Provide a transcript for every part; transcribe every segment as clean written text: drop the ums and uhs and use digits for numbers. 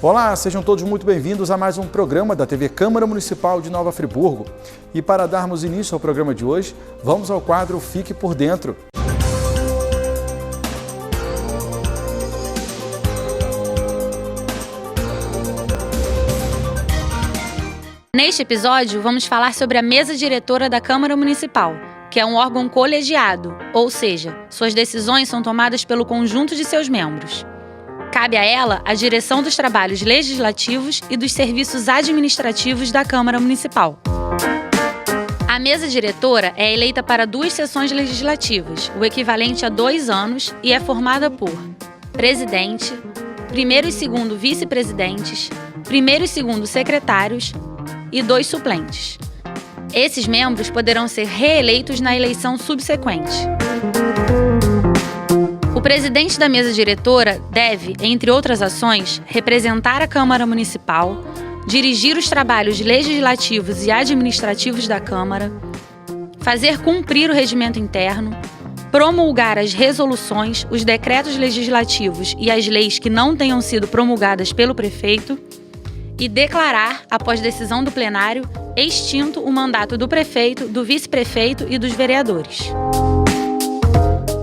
Olá, sejam todos muito bem-vindos a mais um programa da TV Câmara Municipal de Nova Friburgo. E para darmos início ao programa de hoje, vamos ao quadro Fique por Dentro. Neste episódio, vamos falar sobre a mesa diretora da Câmara Municipal, que é um órgão colegiado, ou seja, suas decisões são tomadas pelo conjunto de seus membros. Cabe a ela a direção dos trabalhos legislativos e dos serviços administrativos da Câmara Municipal. A mesa diretora é eleita para 2 sessões legislativas, o equivalente a 2 anos, e é formada por presidente, primeiro e segundo vice-presidentes, primeiro e segundo secretários e 2 suplentes. Esses membros poderão ser reeleitos na eleição subsequente. O presidente da mesa diretora deve, entre outras ações, representar a Câmara Municipal, dirigir os trabalhos legislativos e administrativos da Câmara, fazer cumprir o regimento interno, promulgar as resoluções, os decretos legislativos e as leis que não tenham sido promulgadas pelo prefeito e declarar, após decisão do plenário, extinto o mandato do prefeito, do vice-prefeito e dos vereadores.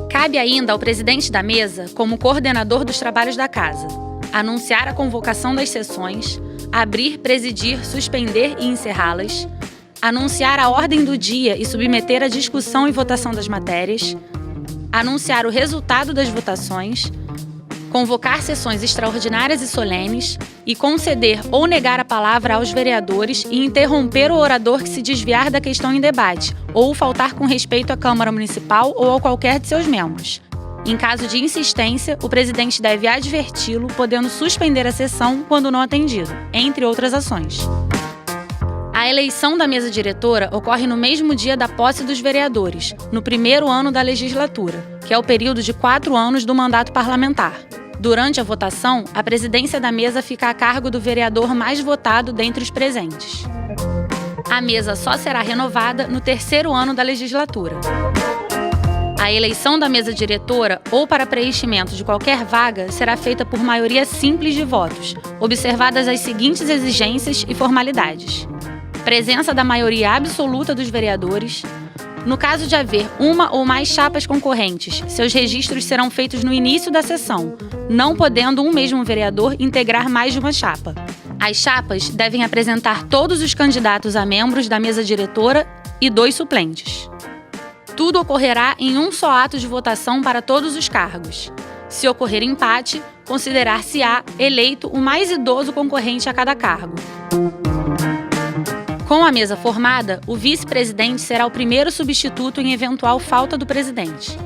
Cabe ainda ao presidente da mesa, como coordenador dos trabalhos da casa, anunciar a convocação das sessões, abrir, presidir, suspender e encerrá-las, anunciar a ordem do dia e submeter à discussão e votação das matérias, anunciar o resultado das votações, convocar sessões extraordinárias e solenes e conceder ou negar a palavra aos vereadores e interromper o orador que se desviar da questão em debate ou faltar com respeito à Câmara Municipal ou a qualquer de seus membros. Em caso de insistência, o presidente deve adverti-lo, podendo suspender a sessão quando não atendido, entre outras ações. A eleição da mesa diretora ocorre no mesmo dia da posse dos vereadores, no primeiro ano da legislatura, que é o período de 4 anos do mandato parlamentar. Durante a votação, a presidência da mesa fica a cargo do vereador mais votado dentre os presentes. A mesa só será renovada no 3º ano da legislatura. A eleição da mesa diretora ou para preenchimento de qualquer vaga será feita por maioria simples de votos, observadas as seguintes exigências e formalidades: presença da maioria absoluta dos vereadores. No caso de haver uma ou mais chapas concorrentes, seus registros serão feitos no início da sessão, não podendo um mesmo vereador integrar mais de uma chapa. As chapas devem apresentar todos os candidatos a membros da mesa diretora e 2 suplentes. Tudo ocorrerá em um só ato de votação para todos os cargos. Se ocorrer empate, considerar-se-á eleito o mais idoso concorrente a cada cargo. Com a mesa formada, o vice-presidente será o primeiro substituto em eventual falta do presidente.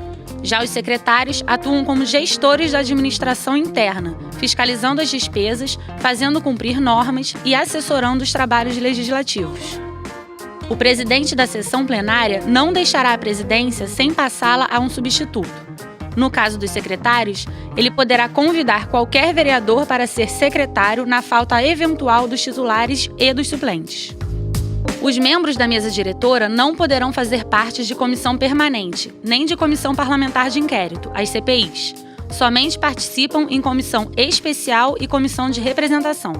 Já os secretários atuam como gestores da administração interna, fiscalizando as despesas, fazendo cumprir normas e assessorando os trabalhos legislativos. O presidente da sessão plenária não deixará a presidência sem passá-la a um substituto. No caso dos secretários, ele poderá convidar qualquer vereador para ser secretário na falta eventual dos titulares e dos suplentes. Os membros da mesa diretora não poderão fazer parte de comissão permanente, nem de comissão parlamentar de inquérito, as CPIs. Somente participam em comissão especial e comissão de representação.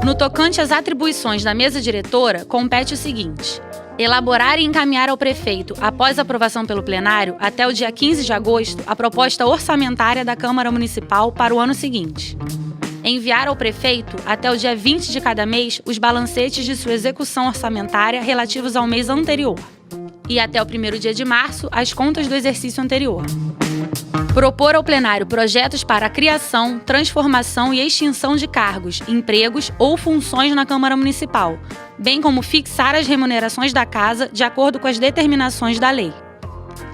No tocante às atribuições da mesa diretora, compete o seguinte: elaborar e encaminhar ao prefeito, após aprovação pelo plenário, até o dia 15 de agosto, a proposta orçamentária da Câmara Municipal para o ano seguinte. Enviar ao prefeito, até o dia 20 de cada mês, os balancetes de sua execução orçamentária relativos ao mês anterior. E até o 1º dia de março, as contas do exercício anterior. Propor ao plenário projetos para a criação, transformação e extinção de cargos, empregos ou funções na Câmara Municipal, bem como fixar as remunerações da Casa de acordo com as determinações da lei.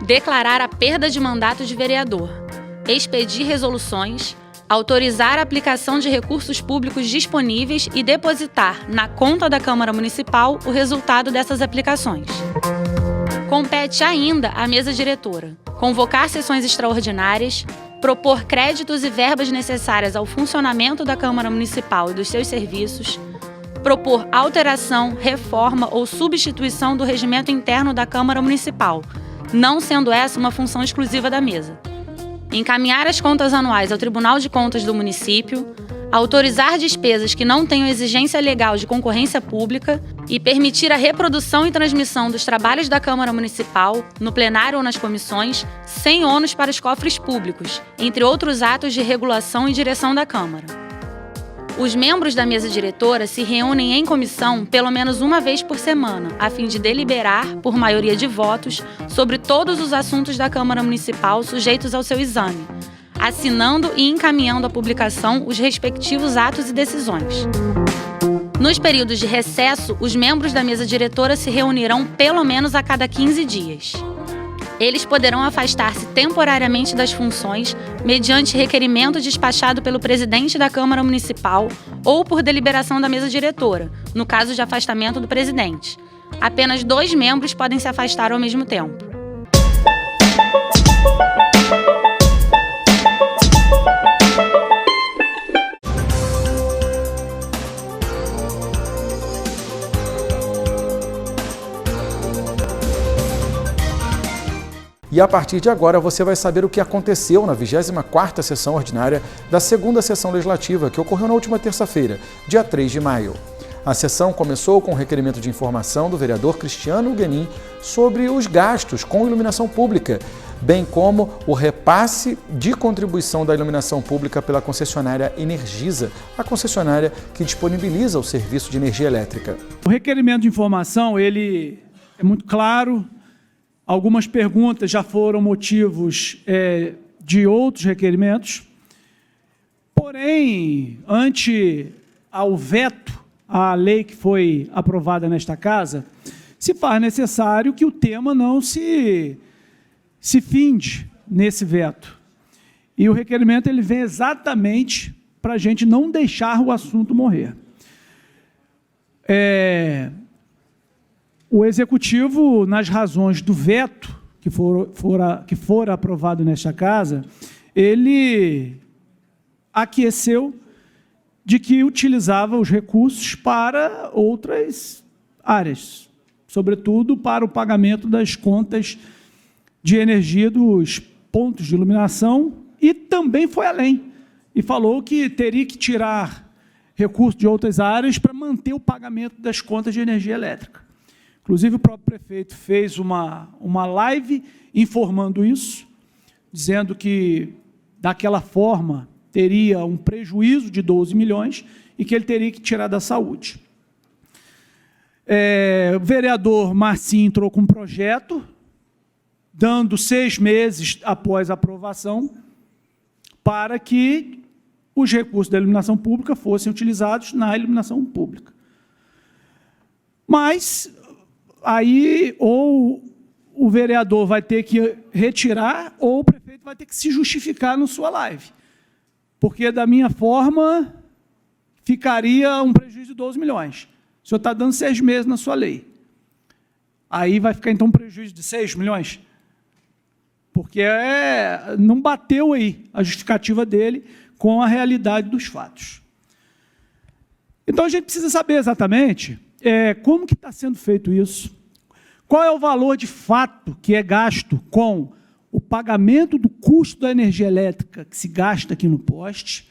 Declarar a perda de mandato de vereador. Expedir resoluções. Autorizar a aplicação de recursos públicos disponíveis e depositar na conta da Câmara Municipal o resultado dessas aplicações. Compete ainda à mesa diretora convocar sessões extraordinárias, propor créditos e verbas necessárias ao funcionamento da Câmara Municipal e dos seus serviços, propor alteração, reforma ou substituição do regimento interno da Câmara Municipal, não sendo essa uma função exclusiva da mesa. Encaminhar as contas anuais ao Tribunal de Contas do município, autorizar despesas que não tenham exigência legal de concorrência pública e permitir a reprodução e transmissão dos trabalhos da Câmara Municipal, no plenário ou nas comissões, sem ônus para os cofres públicos, entre outros atos de regulação e direção da Câmara. Os membros da mesa diretora se reúnem em comissão pelo menos uma vez por semana, a fim de deliberar, por maioria de votos, sobre todos os assuntos da Câmara Municipal sujeitos ao seu exame, assinando e encaminhando à publicação os respectivos atos e decisões. Nos períodos de recesso, os membros da mesa diretora se reunirão pelo menos a cada 15 dias. Eles poderão afastar-se temporariamente das funções mediante requerimento despachado pelo presidente da Câmara Municipal ou por deliberação da mesa diretora, no caso de afastamento do presidente. Apenas 2 membros podem se afastar ao mesmo tempo. E a partir de agora você vai saber o que aconteceu na 24ª sessão ordinária da 2ª Sessão Legislativa, que ocorreu na última terça-feira, dia 3 de maio. A sessão começou com o requerimento de informação do vereador Cristiano Guenin sobre os gastos com iluminação pública, bem como o repasse de contribuição da iluminação pública pela concessionária Energisa, a concessionária que disponibiliza o serviço de energia elétrica. O requerimento de informação, ele é muito claro. Algumas perguntas já foram motivos de outros requerimentos. Porém, ante ao veto à lei que foi aprovada nesta casa, se faz necessário que o tema não se finde nesse veto. E o requerimento ele vem exatamente para a gente não deixar o assunto morrer. O Executivo, nas razões do veto que for aprovado nesta casa, ele aqueceu de que utilizava os recursos para outras áreas, sobretudo para o pagamento das contas de energia dos pontos de iluminação, e também foi além, e falou que teria que tirar recursos de outras áreas para manter o pagamento das contas de energia elétrica. Inclusive, o próprio prefeito fez uma live informando isso, dizendo que, daquela forma, teria um prejuízo de 12 milhões e que ele teria que tirar da saúde. O vereador Marcinho entrou com um projeto, dando 6 meses após a aprovação, para que os recursos da iluminação pública fossem utilizados na iluminação pública. Mas aí, ou o vereador vai ter que retirar, ou o prefeito vai ter que se justificar na sua live. Porque, da minha forma, ficaria um prejuízo de 12 milhões. O senhor está dando 6 meses na sua lei. Aí vai ficar, então, um prejuízo de 6 milhões? Porque não bateu aí a justificativa dele com a realidade dos fatos. Então, a gente precisa saber exatamente como que está sendo feito isso, qual é o valor de fato que é gasto com o pagamento do custo da energia elétrica que se gasta aqui no poste,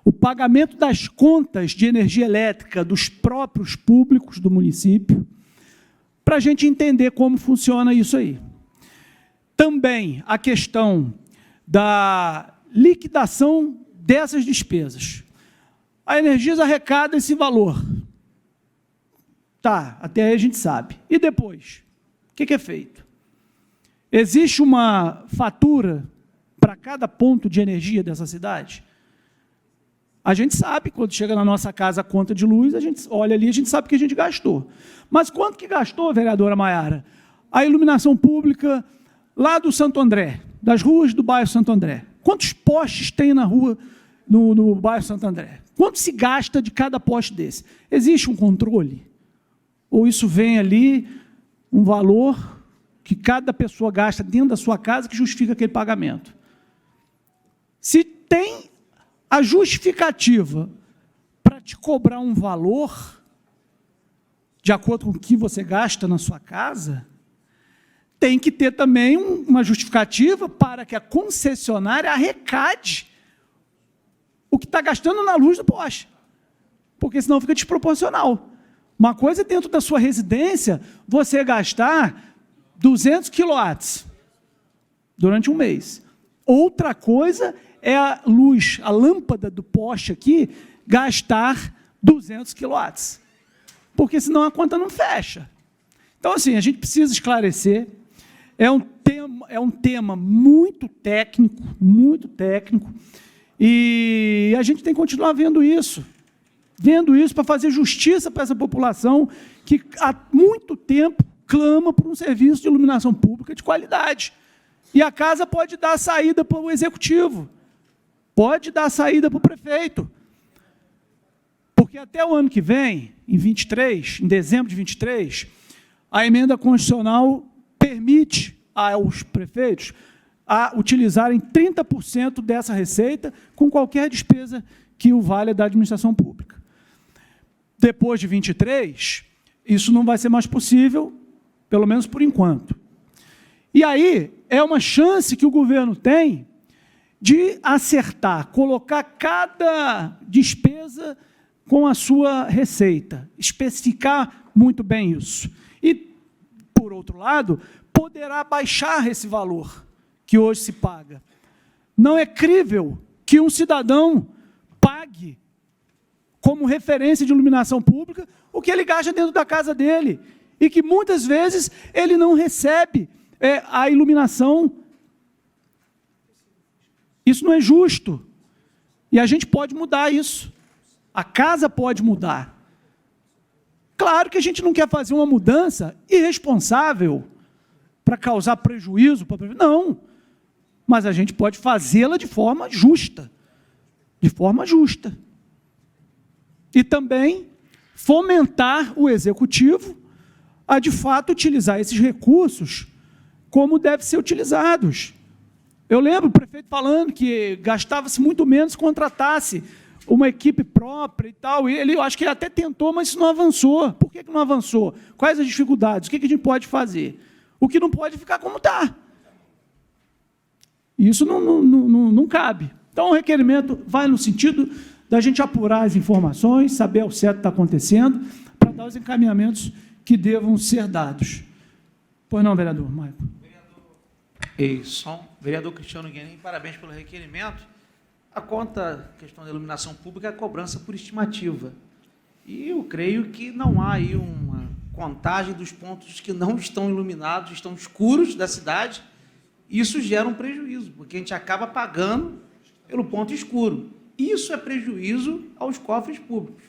o pagamento das contas de energia elétrica dos próprios públicos do município, para a gente entender como funciona isso aí. Também a questão da liquidação dessas despesas. A Energisa arrecada esse valor. Tá, até aí a gente sabe. E depois? O que é feito? Existe uma fatura para cada ponto de energia dessa cidade? A gente sabe, quando chega na nossa casa a conta de luz, a gente olha ali, a gente sabe que a gente gastou. Mas quanto que gastou, vereadora Maiara? A iluminação pública lá do Santo André, das ruas do bairro Santo André. Quantos postes tem na rua, no bairro Santo André? Quanto se gasta de cada poste desse? Existe um controle? Ou isso vem ali, um valor que cada pessoa gasta dentro da sua casa que justifica aquele pagamento? Se tem a justificativa para te cobrar um valor de acordo com o que você gasta na sua casa, tem que ter também uma justificativa para que a concessionária arrecade o que está gastando na luz do poste, porque senão fica desproporcional. Uma coisa é dentro da sua residência você gastar 200 quilowatts durante um mês. Outra coisa é a luz, a lâmpada do poste aqui, gastar 200 quilowatts, porque senão a conta não fecha. Então, assim, a gente precisa esclarecer. É um tema muito técnico, e a gente tem que continuar vendo isso para fazer justiça para essa população que há muito tempo clama por um serviço de iluminação pública de qualidade. E a casa pode dar a saída para o executivo, pode dar a saída para o prefeito, porque até o ano que vem, em dezembro de 23, a emenda constitucional permite aos prefeitos a utilizarem 30% dessa receita com qualquer despesa que o valha da administração pública. Depois de 23, isso não vai ser mais possível, pelo menos por enquanto. E aí é uma chance que o governo tem de acertar, colocar cada despesa com a sua receita, especificar muito bem isso. E, por outro lado, poderá baixar esse valor que hoje se paga. Não é crível que um cidadão pague como referência de iluminação pública o que ele gasta dentro da casa dele, e que muitas vezes ele não recebe a iluminação. Isso não é justo, e a gente pode mudar isso. A casa pode mudar. Claro que a gente não quer fazer uma mudança irresponsável para causar prejuízo. Não, mas a gente pode fazê-la de forma justa. De forma justa. E também fomentar o executivo a, de fato, utilizar esses recursos como devem ser utilizados. Eu lembro o prefeito falando que gastava-se muito menos se contratasse uma equipe própria e tal, e eu acho que ele até tentou, mas isso não avançou. Por que não avançou? Quais as dificuldades? O que a gente pode fazer? O que não pode ficar como está. Isso não cabe. Então, o requerimento vai no sentido da gente apurar as informações, saber ao certo o que está acontecendo, para dar os encaminhamentos que devam ser dados. Pois não, vereador Maico? Vereador Cristiano Guenin, parabéns pelo requerimento. A questão da iluminação pública é a cobrança por estimativa. E eu creio que não há aí uma contagem dos pontos que não estão iluminados, estão escuros da cidade. Isso gera um prejuízo, porque a gente acaba pagando pelo ponto escuro. Isso é prejuízo aos cofres públicos.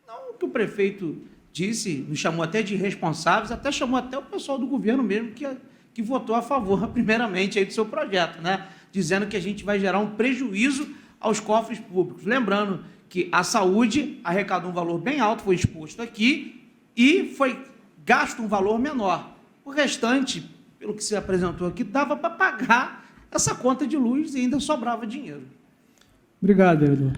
Não o que o prefeito disse, nos chamou até de irresponsáveis, até chamou até o pessoal do governo mesmo que votou a favor, primeiramente, aí do seu projeto, né? Dizendo que a gente vai gerar um prejuízo aos cofres públicos. Lembrando que a saúde arrecadou um valor bem alto, foi exposto aqui, e foi gasto um valor menor. O restante, pelo que se apresentou aqui, dava para pagar essa conta de luz e ainda sobrava dinheiro. Obrigado, vereador.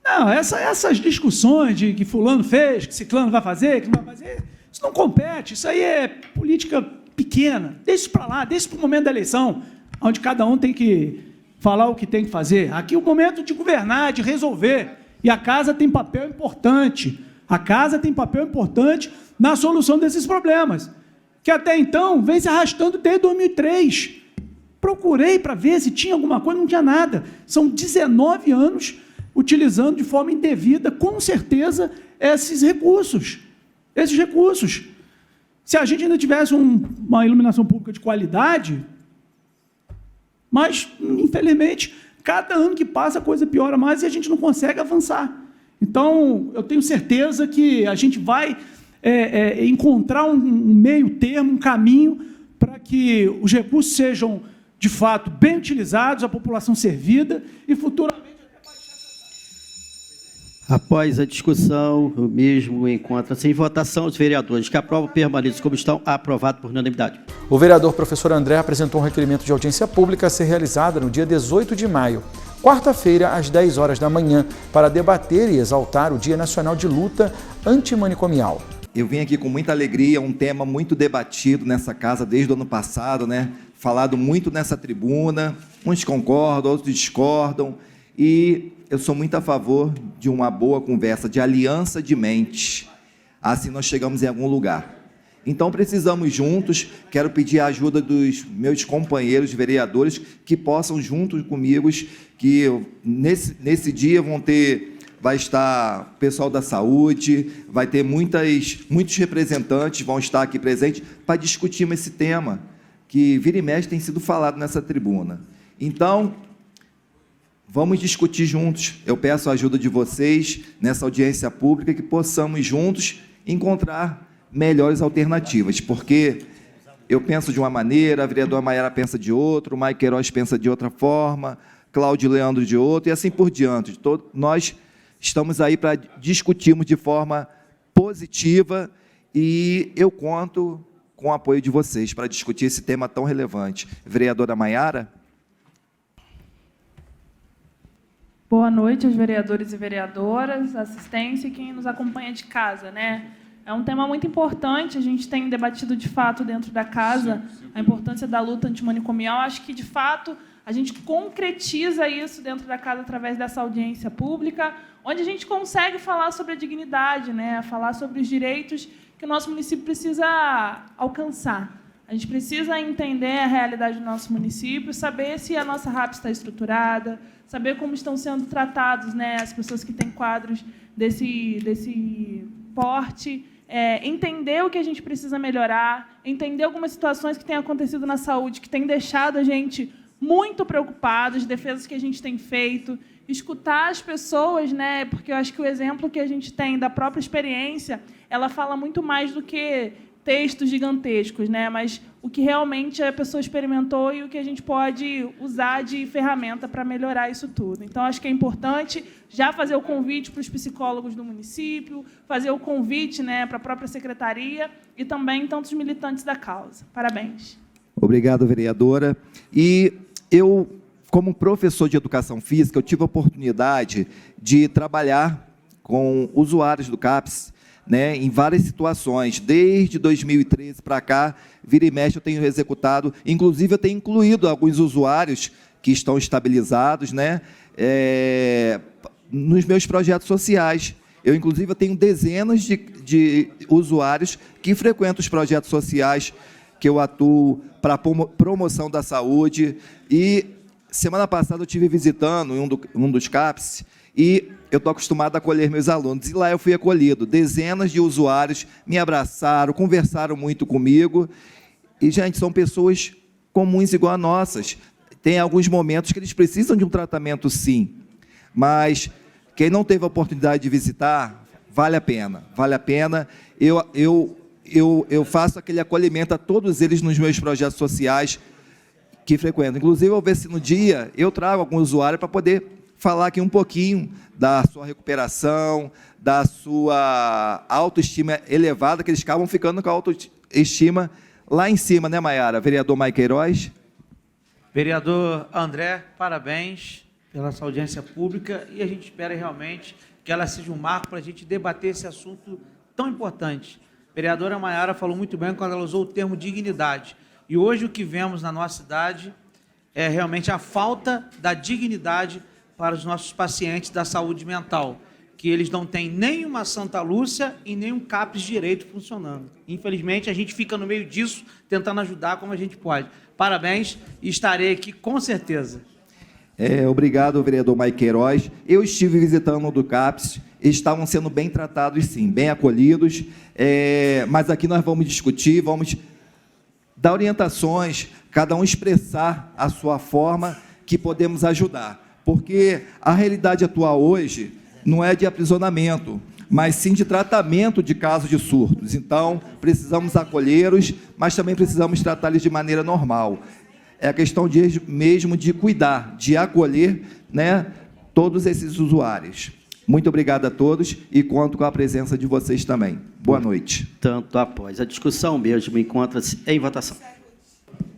Não, essas discussões de que fulano fez, que ciclano vai fazer, que não vai fazer, isso não compete, isso aí é política pequena. Deixa isso para lá, deixa isso para o momento da eleição, onde cada um tem que falar o que tem que fazer. Aqui é o momento de governar, de resolver, e a casa tem papel importante. A casa tem papel importante na solução desses problemas, que até então vem se arrastando desde 2003. Procurei para ver se tinha alguma coisa, não tinha nada. São 19 anos utilizando de forma indevida, com certeza, esses recursos. Se a gente ainda tivesse uma iluminação pública de qualidade, mas, infelizmente, cada ano que passa a coisa piora mais e a gente não consegue avançar. Então, eu tenho certeza que a gente vai encontrar um meio termo, um caminho, para que os recursos sejam, de fato, bem utilizados, a população servida e, futuramente, até baixar essa taxa. Após a discussão, o mesmo encontra-se em votação. Os vereadores que aprovam permanecem como estão, aprovado por unanimidade. O vereador professor André apresentou um requerimento de audiência pública a ser realizada no dia 18 de maio, quarta-feira, às 10 horas da manhã, para debater e exaltar o Dia Nacional de Luta Antimanicomial. Eu vim aqui com muita alegria, um tema muito debatido nessa casa desde o ano passado, né? Falado muito nessa tribuna, uns concordam, outros discordam. E eu sou muito a favor de uma boa conversa, de aliança de mentes. Assim nós chegamos em algum lugar. Então precisamos juntos, quero pedir a ajuda dos meus companheiros vereadores que possam juntos comigo, que nesse dia vai estar o pessoal da saúde, vai ter muitos representantes vão estar aqui presentes para discutirmos esse tema, que vira e mexe tem sido falado nessa tribuna. Então, vamos discutir juntos. Eu peço a ajuda de vocês nessa audiência pública, que possamos juntos encontrar melhores alternativas, porque eu penso de uma maneira, a vereadora Maiara pensa de outra, o Mike Queiroz pensa de outra forma, Cláudio Leandro de outra, e assim por diante. Nós estamos aí para discutirmos de forma positiva e eu conto com o apoio de vocês para discutir esse tema tão relevante. Vereadora Maiara? Boa noite aos vereadores e vereadoras, assistência e quem nos acompanha de casa, né? É um tema muito importante, a gente tem debatido de fato dentro da casa a importância da luta antimanicomial. Acho que, de fato, a gente concretiza isso dentro da casa através dessa audiência pública, onde a gente consegue falar sobre a dignidade, né? Falar sobre os direitos que o nosso município precisa alcançar. A gente precisa entender a realidade do nosso município, saber se a nossa RAP está estruturada, saber como estão sendo tratados, né, as pessoas que têm quadros desse porte, entender o que a gente precisa melhorar, entender algumas situações que têm acontecido na saúde, que têm deixado a gente muito preocupados, defesas que a gente tem feito, escutar as pessoas, né, porque eu acho que o exemplo que a gente tem da própria experiência, ela fala muito mais do que textos gigantescos, né, mas o que realmente a pessoa experimentou e o que a gente pode usar de ferramenta para melhorar isso tudo. Então, acho que é importante já fazer o convite para os psicólogos do município, fazer o convite, né, para a própria secretaria e também tantos militantes da causa. Parabéns. Obrigado, vereadora. E eu, como professor de educação física, eu tive a oportunidade de trabalhar com usuários do CAPS, né, em várias situações. Desde 2013 para cá, vira e mexe, eu tenho executado, inclusive eu tenho incluído alguns usuários que estão estabilizados, né, nos meus projetos sociais. Eu, inclusive, eu tenho dezenas de usuários que frequentam os projetos sociais que eu atuo para a promoção da saúde. E semana passada eu estive visitando um dos CAPS e eu estou acostumado a acolher meus alunos. E lá eu fui acolhido. Dezenas de usuários me abraçaram, conversaram muito comigo. E, gente, são pessoas comuns igual a nossas. Tem alguns momentos que eles precisam de um tratamento, sim. Mas quem não teve a oportunidade de visitar, vale a pena. Vale a pena. Eu faço aquele acolhimento a todos eles nos meus projetos sociais que frequentam. Inclusive, eu vou ver se no dia eu trago algum usuário para poder falar aqui um pouquinho da sua recuperação, da sua autoestima elevada, que eles acabam ficando com a autoestima lá em cima, né, Maiara? Vereador Mike Queiroz. Vereador André, parabéns pela sua audiência pública e a gente espera realmente que ela seja um marco para a gente debater esse assunto tão importante. A vereadora Maiara falou muito bem quando ela usou o termo dignidade. E hoje o que vemos na nossa cidade é realmente a falta da dignidade para os nossos pacientes da saúde mental, que eles não têm nem uma Santa Lúcia e nem um CAPS direito funcionando. Infelizmente, a gente fica no meio disso, tentando ajudar como a gente pode. Parabéns e estarei aqui com certeza. Obrigado, vereador Mike Queiroz. Eu estive visitando o do CAPS, estavam sendo bem tratados, sim, bem acolhidos, mas aqui nós vamos discutir, vamos dar orientações, cada um expressar a sua forma que podemos ajudar. Porque a realidade atual hoje não é de aprisionamento, mas sim de tratamento de casos de surtos. Então, precisamos acolhê-los, mas também precisamos tratá-los de maneira normal. É a questão mesmo de cuidar, de acolher, né, todos esses usuários. Muito obrigado a todos e conto com a presença de vocês também. Boa noite. Tanto após a discussão mesmo encontra-se em votação.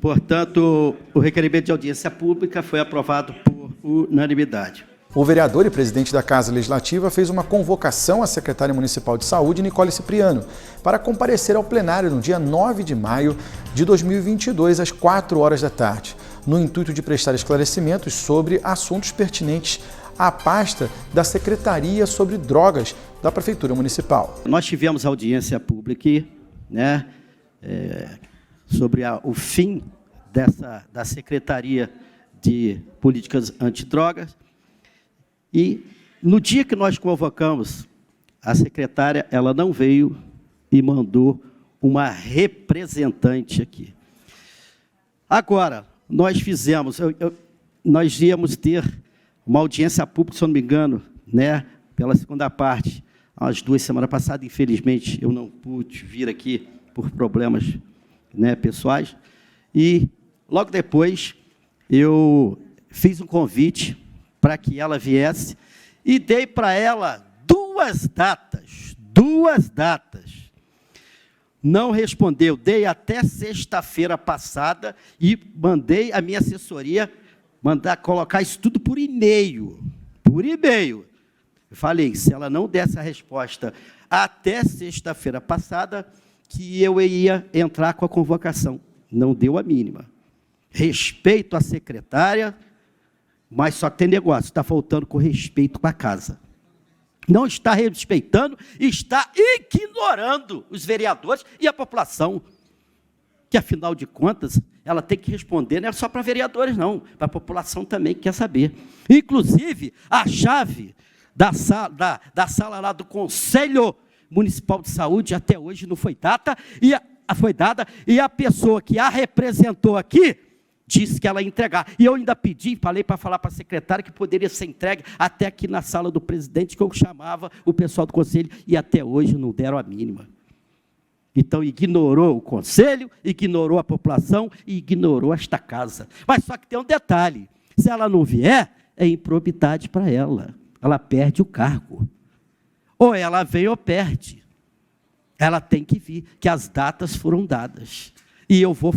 Portanto, o requerimento de audiência pública foi aprovado por unanimidade. O vereador e presidente da Casa Legislativa fez uma convocação à secretária municipal de saúde, Nicole Cipriano, para comparecer ao plenário no dia 9 de maio de 2022, às 4 horas da tarde, no intuito de prestar esclarecimentos sobre assuntos pertinentes à pasta da Secretaria sobre Drogas da Prefeitura Municipal. Nós tivemos audiência pública, né, sobre o fim da Secretaria de Políticas Antidrogas, e no dia que nós convocamos, a secretária ela não veio e mandou uma representante aqui. Agora, nós fizemos, nós íamos ter uma audiência pública, se eu não me engano, né, pela segunda parte, as 2 semanas passadas, infelizmente, eu não pude vir aqui por problemas, né, pessoais, e logo depois eu fiz um convite para que ela viesse e dei para ela 2 datas. Não respondeu, dei até sexta-feira passada e mandei a minha assessoria mandar colocar isso tudo por e-mail. Eu falei, se ela não desse a resposta até sexta-feira passada, que eu ia entrar com a convocação. Não deu a mínima. Respeito à secretária, mas só tem negócio, está faltando com respeito com a casa. Não está respeitando, está ignorando os vereadores e a população, que, afinal de contas, ela tem que responder, não é só para vereadores, não, para a população também que quer saber. Inclusive, a chave da sala lá do Conselho Municipal de Saúde até hoje não foi dada, e a pessoa que a representou aqui disse que ela ia entregar. E eu ainda pedi, falei para falar para a secretária que poderia ser entregue até aqui na sala do presidente, que eu chamava o pessoal do conselho, e até hoje não deram a mínima. Então, ignorou o conselho, ignorou a população e ignorou esta casa. Mas só que tem um detalhe, se ela não vier, é improbidade para ela. Ela perde o cargo. Ou ela vem ou perde. Ela tem que vir, que as datas foram dadas. E eu vou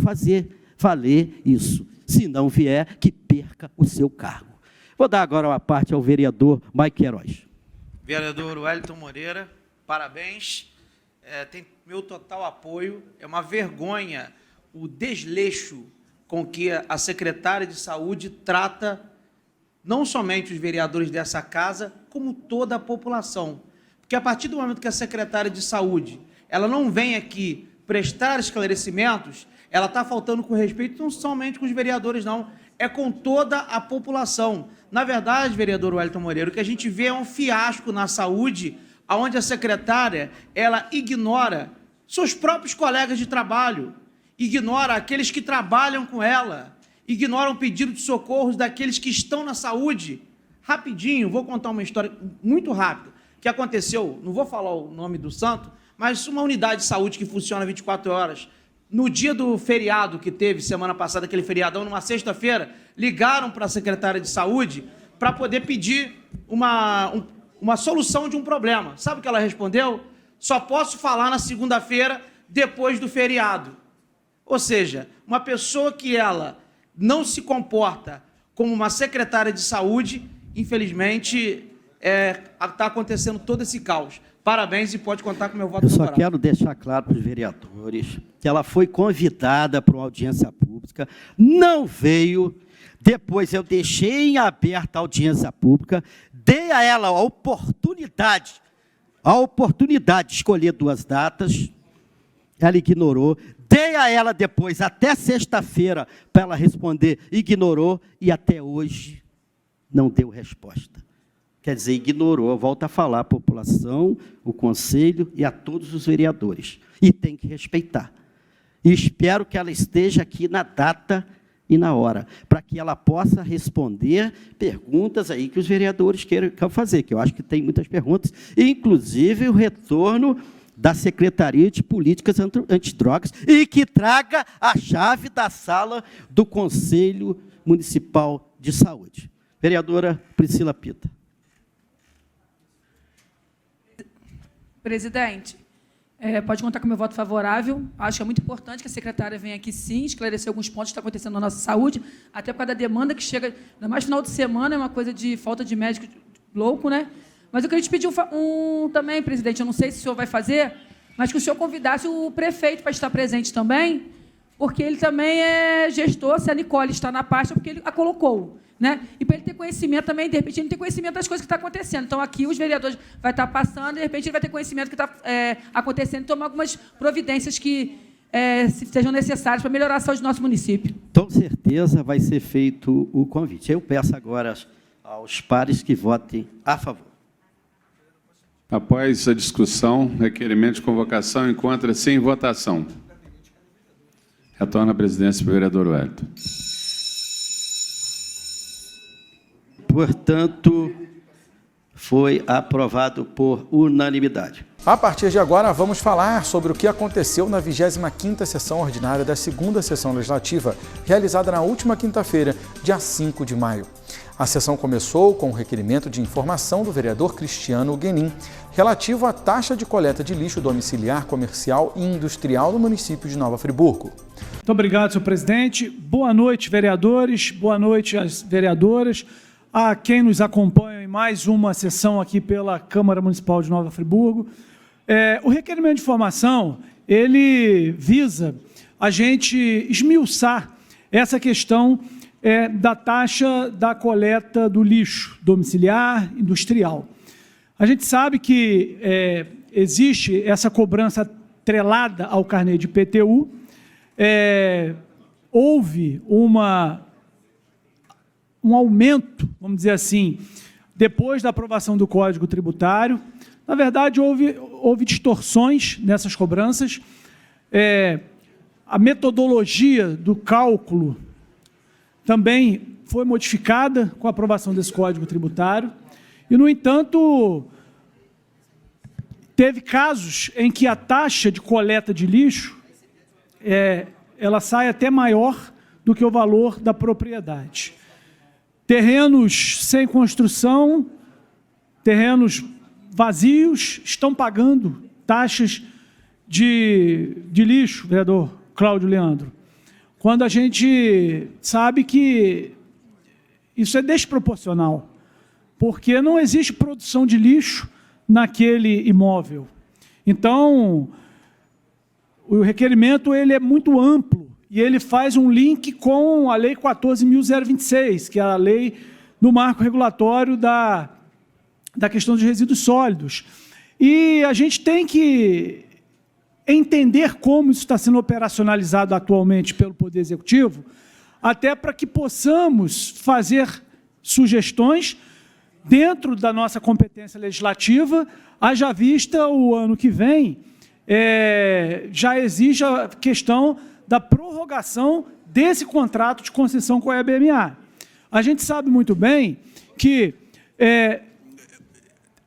falei isso. Se não vier, que perca o seu cargo. Vou dar agora uma parte ao vereador Mike Queiroz. Vereador Wellington Moreira, parabéns. Tem meu total apoio. É uma vergonha o desleixo com que a secretária de Saúde trata não somente os vereadores dessa casa, como toda a população. Porque a partir do momento que a secretária de Saúde ela não vem aqui prestar esclarecimentos, ela está faltando com respeito não somente com os vereadores, não, é com toda a população. Na verdade, vereador Wellington Moreira, o que a gente vê é um fiasco na saúde, onde a secretária ela ignora seus próprios colegas de trabalho, ignora aqueles que trabalham com ela, ignora o pedido de socorros daqueles que estão na saúde. Rapidinho, vou contar uma história muito rápida, que aconteceu, não vou falar o nome do santo, mas uma unidade de saúde que funciona 24 horas, no dia do feriado que teve semana passada, aquele feriadão, numa sexta-feira, ligaram para a secretária de saúde para poder pedir uma solução de um problema. Sabe o que ela respondeu? Só posso falar na segunda-feira, depois do feriado. Ou seja, uma pessoa que ela não se comporta como uma secretária de saúde, infelizmente, está acontecendo todo esse caos. Parabéns e pode contar com o meu voto favorável. Eu só quero deixar claro para os vereadores que ela foi convidada para uma audiência pública, não veio, depois eu deixei em aberta a audiência pública, dei a ela a oportunidade de escolher 2 datas, ela ignorou, dei a ela depois, até sexta-feira, para ela responder, ignorou, e até hoje não deu resposta. Quer dizer, ignorou, volta a falar a população, o conselho e a todos os vereadores. E tem que respeitar. E espero que ela esteja aqui na data e na hora, para que ela possa responder perguntas aí que os vereadores queiram fazer, que eu acho que tem muitas perguntas, inclusive o retorno da Secretaria de Políticas Antidrogas, e que traga a chave da sala do Conselho Municipal de Saúde. Vereadora Priscila Pita. Presidente, pode contar com o meu voto favorável. Acho que é muito importante que a secretária venha aqui, sim, esclarecer alguns pontos que estão acontecendo na nossa saúde, até por causa da demanda que chega, ainda mais no final de semana, é uma coisa de falta de médico louco, né? Mas eu queria te pedir também, presidente, eu não sei se o senhor vai fazer, mas que o senhor convidasse o prefeito para estar presente também, porque ele também é gestor, se a Nicole está na pasta, porque ele a colocou. né? E para ele ter conhecimento também, de repente, ele não ter conhecimento das coisas que estão acontecendo. Então, aqui, os vereadores vai estar passando, de repente, ele vai ter conhecimento do que está acontecendo e tomar algumas providências que sejam necessárias para melhorar a saúde do nosso município. Com certeza vai ser feito o convite. Eu peço agora aos pares que votem a favor. Após a discussão, requerimento de convocação encontra-se em votação. Retorna à presidência para o vereador Wellington. Portanto, foi aprovado por unanimidade. A partir de agora, vamos falar sobre o que aconteceu na 25ª sessão ordinária da segunda sessão legislativa, realizada na última quinta-feira, dia 5 de maio. A sessão começou com o requerimento de informação do vereador Cristiano Guenin, relativo à taxa de coleta de lixo domiciliar, comercial e industrial no município de Nova Friburgo. Muito obrigado, senhor presidente. Boa noite, vereadores. Boa noite às vereadoras. A quem nos acompanha em mais uma sessão aqui pela Câmara Municipal de Nova Friburgo. O requerimento de informação, ele visa a gente esmiuçar essa questão da taxa da coleta do lixo domiciliar industrial. A gente sabe que existe essa cobrança atrelada ao carnê de IPTU. Houve um aumento, vamos dizer assim, depois da aprovação do Código Tributário. Na verdade, houve distorções nessas cobranças. A metodologia do cálculo também foi modificada com a aprovação desse Código Tributário. E, no entanto, teve casos em que a taxa de coleta de lixo ela sai até maior do que o valor da propriedade. Terrenos sem construção, terrenos vazios, estão pagando taxas de lixo, vereador Cláudio Leandro, quando a gente sabe que isso é desproporcional, porque não existe produção de lixo naquele imóvel. Então, o requerimento ele é muito amplo e ele faz um link com a Lei 14.026, que é a lei do marco regulatório da questão dos resíduos sólidos. E a gente tem que entender como isso está sendo operacionalizado atualmente pelo Poder Executivo, até para que possamos fazer sugestões dentro da nossa competência legislativa, haja vista o ano que vem, já exige a questão da prorrogação desse contrato de concessão com a EBMA. A gente sabe muito bem que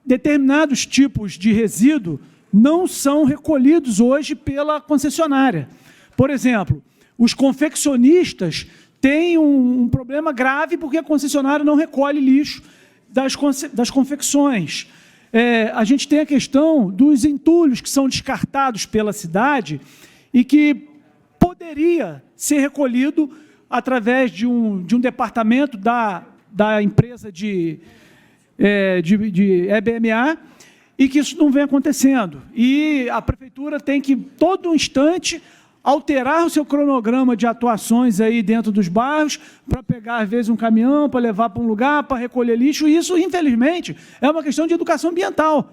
determinados tipos de resíduo não são recolhidos hoje pela concessionária. Por exemplo, os confeccionistas têm um problema grave porque a concessionária não recolhe lixo das confecções. A gente tem a questão dos entulhos que são descartados pela cidade e que poderia ser recolhido através de um departamento da empresa de EBMA, e que isso não vem acontecendo. E a prefeitura tem que, todo instante, alterar o seu cronograma de atuações aí dentro dos bairros, para pegar, às vezes, um caminhão, para levar para um lugar, para recolher lixo. E isso, infelizmente, é uma questão de educação ambiental,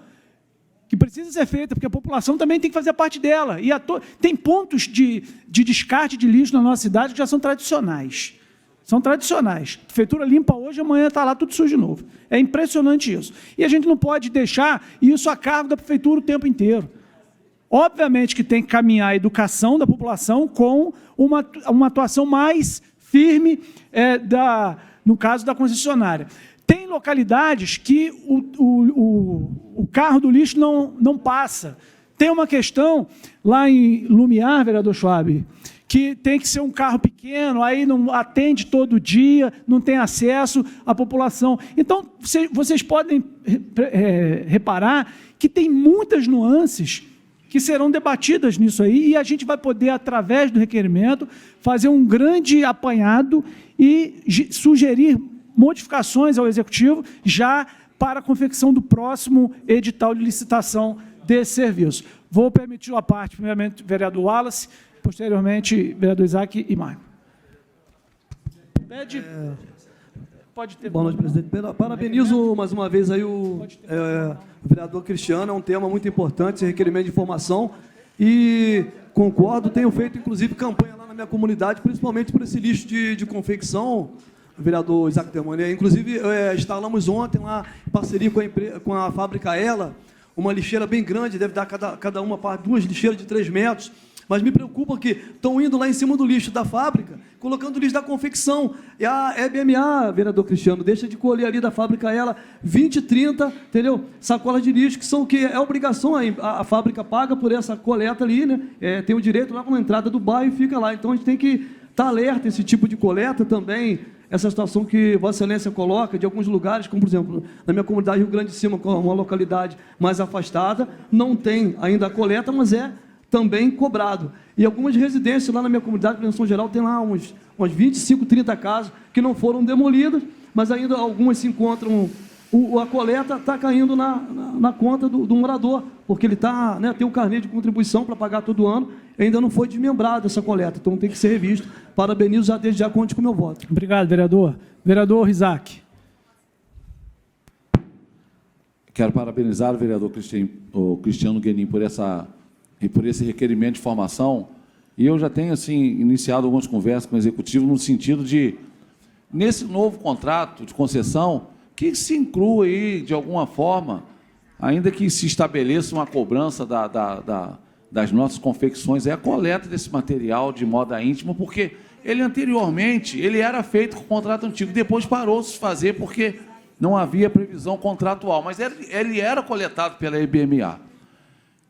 que precisa ser feita, porque a população também tem que fazer parte dela. E tem pontos de descarte de lixo na nossa cidade que já são tradicionais. São tradicionais. A prefeitura limpa hoje, amanhã está lá tudo sujo de novo. É impressionante isso. E a gente não pode deixar isso a cargo da prefeitura o tempo inteiro. Obviamente que tem que caminhar a educação da população com uma atuação mais firme no caso da concessionária. Tem localidades que o carro do lixo não passa. Tem uma questão lá em Lumiar, vereador Schwab, que tem que ser um carro pequeno, aí não atende todo dia, não tem acesso à população. Então, vocês podem reparar que tem muitas nuances que serão debatidas nisso aí, e a gente vai poder, através do requerimento, fazer um grande apanhado e sugerir modificações ao Executivo já para a confecção do próximo edital de licitação desse serviço. Vou permitir a parte, primeiramente, vereador Wallace, posteriormente, vereador Isaac e Marco. Pode ter. Boa noite, presidente. Parabenizo mais uma vez aí o vereador Cristiano, é um tema muito importante, esse requerimento de informação, e concordo, tenho feito inclusive campanha lá na minha comunidade, principalmente por esse lixo de confecção, vereador Isaac Termoni. Inclusive, instalamos ontem lá, em parceria com a fábrica Ela, uma lixeira bem grande, deve dar cada uma 2 lixeiras de 3 metros, mas me preocupa que estão indo lá em cima do lixo da fábrica, colocando o lixo da confecção. E a EBMA, vereador Cristiano, deixa de colher ali da fábrica Ela 20, 30, entendeu? Sacolas de lixo, que são o que é obrigação, a fábrica paga por essa coleta ali, né? Tem o direito lá na entrada do bairro e fica lá. Então a gente tem que estar alerta a esse tipo de coleta também. Essa situação que Vossa Excelência coloca, de alguns lugares, como, por exemplo, na minha comunidade Rio Grande de Cima, com uma localidade mais afastada, não tem ainda a coleta, mas é também cobrado. E algumas residências lá na minha comunidade, Prevenção Geral, tem lá uns 25, 30 casas que não foram demolidas, mas ainda algumas se encontram... A coleta está caindo na conta do morador, porque ele tem o carnê de contribuição para pagar todo ano, e ainda não foi desmembrado essa coleta, então tem que ser revisto. Parabenizo, já desde já conte com o meu voto. Obrigado, vereador. Vereador Isaac. Quero parabenizar o vereador Cristiano Guenin por esse requerimento de informação, e eu já tenho assim, iniciado algumas conversas com o Executivo no sentido de, nesse novo contrato de concessão, que se inclua aí, de alguma forma, ainda que se estabeleça uma cobrança das nossas confecções, a coleta desse material de moda íntima, porque ele anteriormente era feito com contrato antigo, depois parou-se de fazer porque não havia previsão contratual, mas ele era coletado pela EBMA.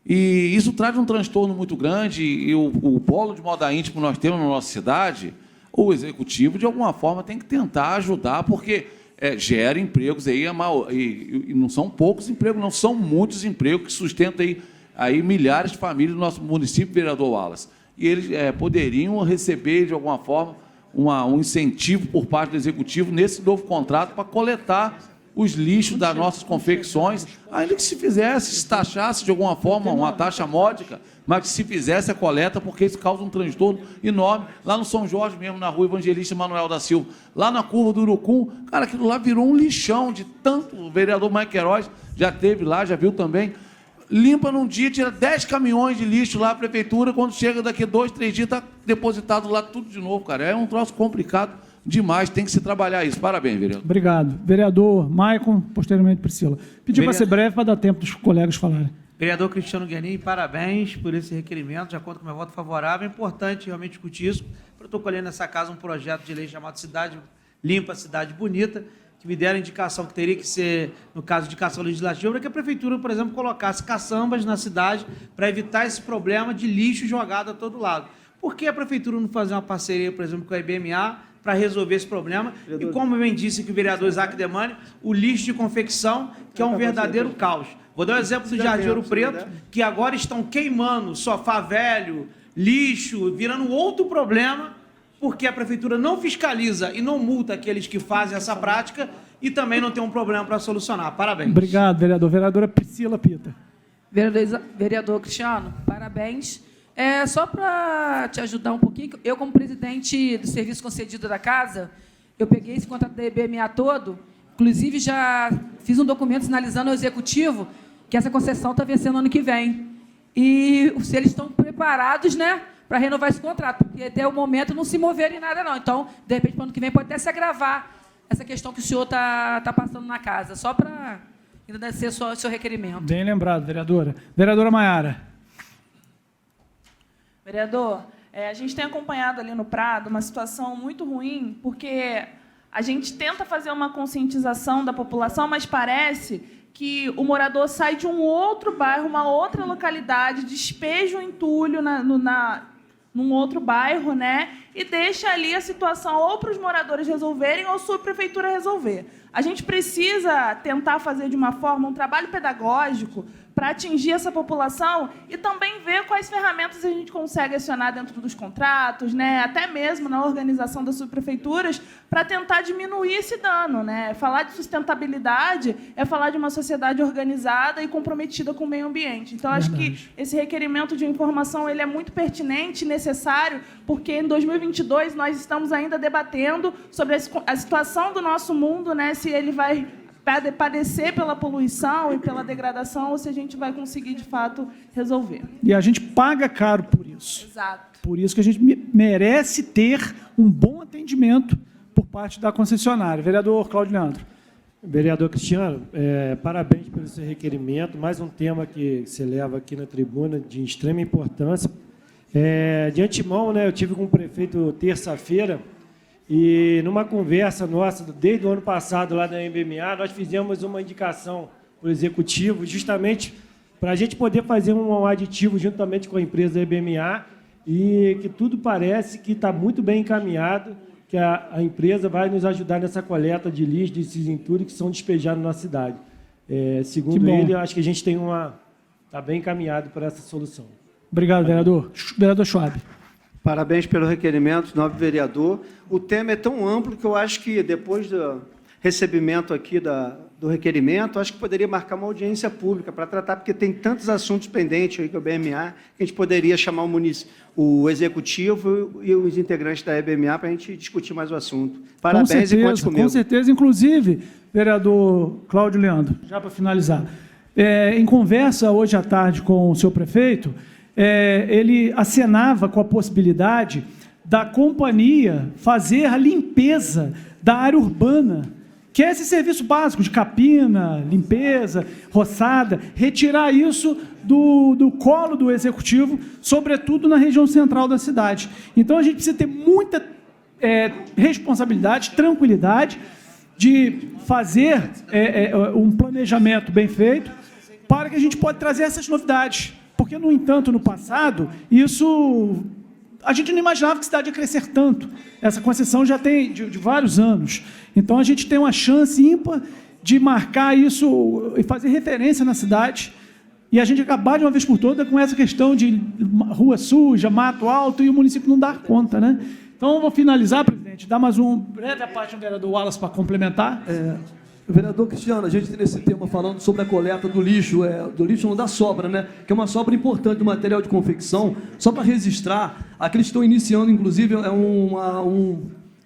E isso traz um transtorno muito grande, e o polo de moda íntima que nós temos na nossa cidade, o Executivo, de alguma forma, tem que tentar ajudar, porque... gera empregos aí, e não são poucos empregos, não são muitos empregos que sustentam aí milhares de famílias do nosso município, vereador Wallace. E eles poderiam receber, de alguma forma, um incentivo por parte do Executivo nesse novo contrato para coletar os lixos das nossas confecções, ainda que se taxasse de alguma forma uma taxa módica, mas que se fizesse a coleta, porque isso causa um transtorno enorme. Lá no São Jorge mesmo, na rua Evangelista Manuel da Silva, lá na curva do Urucum, cara, aquilo lá virou um lixão de tanto. O vereador Mike Queiroz já esteve lá, já viu também. Limpa num dia, tira 10 caminhões de lixo lá, a prefeitura, quando chega daqui 2, 3 dias, está depositado lá tudo de novo, cara. É um troço complicado demais, tem que se trabalhar isso. Parabéns, vereador. Obrigado. Vereador Maicon, posteriormente Priscila. Pedi para ser breve, para dar tempo dos colegas falarem. Vereador Cristiano Guenin, parabéns por esse requerimento, já conto com meu voto favorável. É importante realmente discutir isso. Protocolei nessa casa um projeto de lei chamado Cidade Limpa, Cidade Bonita, que me deram a indicação que teria que ser, no caso de indicação legislativa, para que a prefeitura, por exemplo, colocasse caçambas na cidade para evitar esse problema de lixo jogado a todo lado. Por que a prefeitura não fazer uma parceria, por exemplo, com a IBMA para resolver esse problema? E como bem disse que o vereador Isaac Demani, o lixo de confecção, que é um verdadeiro caos. Vou dar um exemplo do Jardim Ouro Preto, que agora estão queimando sofá velho, lixo, virando outro problema, porque a prefeitura não fiscaliza e não multa aqueles que fazem essa prática e também não tem um problema para solucionar. Parabéns. Obrigado, vereador. Vereadora Priscila Pita. Vereador Cristiano, parabéns. Só para te ajudar um pouquinho, eu, como presidente do serviço concedido da casa, eu peguei esse contrato da EBMA todo, inclusive já fiz um documento sinalizando ao Executivo que essa concessão está vencendo ano que vem. E se eles estão preparados, né, para renovar esse contrato, porque até o momento não se moveram em nada, não. Então, de repente, para o ano que vem, pode até se agravar essa questão que o senhor está passando na casa, só para enderecer o seu requerimento. Bem lembrado, vereadora. Vereadora Maiara. Vereador, a gente tem acompanhado ali no Prado uma situação muito ruim, porque a gente tenta fazer uma conscientização da população, mas parece que o morador sai de um outro bairro, uma outra localidade, despeja o entulho num outro bairro, né? E deixa ali a situação ou para os moradores resolverem ou a subprefeitura resolver. A gente precisa tentar fazer de uma forma um trabalho pedagógico para atingir essa população e também ver quais ferramentas a gente consegue acionar dentro dos contratos, né? Até mesmo na organização das subprefeituras, para tentar diminuir esse dano, né? Falar de sustentabilidade é falar de uma sociedade organizada e comprometida com o meio ambiente. Então, acho que esse requerimento de informação ele é muito pertinente e necessário, porque em 2022 2022, nós estamos ainda debatendo sobre a situação do nosso mundo, né, se ele vai padecer pela poluição e pela degradação, ou se a gente vai conseguir, de fato, resolver. E a gente paga caro por isso. Exato. Por isso que a gente merece ter um bom atendimento por parte da concessionária. Vereador Cláudio Leandro. Vereador Cristiano, parabéns pelo seu requerimento. Mais um tema que se leva aqui na tribuna de extrema importância. De antemão, né, eu tive com o prefeito terça-feira e numa conversa nossa, desde o ano passado lá da MBMA, nós fizemos uma indicação para o executivo, justamente para a gente poder fazer um aditivo juntamente com a empresa MBMA e que tudo parece que está muito bem encaminhado, que a empresa vai nos ajudar nessa coleta de lixo, de cintura que são despejados na nossa cidade. Segundo ele, eu acho que a gente tem está bem encaminhado para essa solução. Obrigado, vereador. Vereador Schwab. Parabéns pelo requerimento, nobre vereador. O tema é tão amplo que eu acho que, depois do recebimento aqui do requerimento, acho que poderia marcar uma audiência pública para tratar, porque tem tantos assuntos pendentes aí com a EBMA, que a gente poderia chamar o executivo e os integrantes da EBMA para a gente discutir mais o assunto. Parabéns e conte comigo. Com certeza. Inclusive, vereador Cláudio Leandro, já para finalizar, em conversa hoje à tarde com o seu prefeito, ele acenava com a possibilidade da companhia fazer a limpeza da área urbana, que é esse serviço básico de capina, limpeza, roçada, retirar isso do colo do executivo, sobretudo na região central da cidade. Então, a gente precisa ter muita responsabilidade, tranquilidade, de fazer um planejamento bem feito, para que a gente possa trazer essas novidades. Porque, no entanto, no passado, a gente não imaginava que a cidade ia crescer tanto. Essa concessão já tem de vários anos. Então, a gente tem uma chance ímpar de marcar isso e fazer referência na cidade. E a gente acabar de uma vez por todas com essa questão de rua suja, mato alto, e o município não dar conta, né? Então, eu vou finalizar, presidente, dar mais um breve parte ao vereador Wallace para complementar. Vereador Cristiano, a gente tem esse tema falando sobre a coleta do lixo não da sobra, né? Que é uma sobra importante do material de confecção. Só para registrar, aqueles que estão iniciando, inclusive,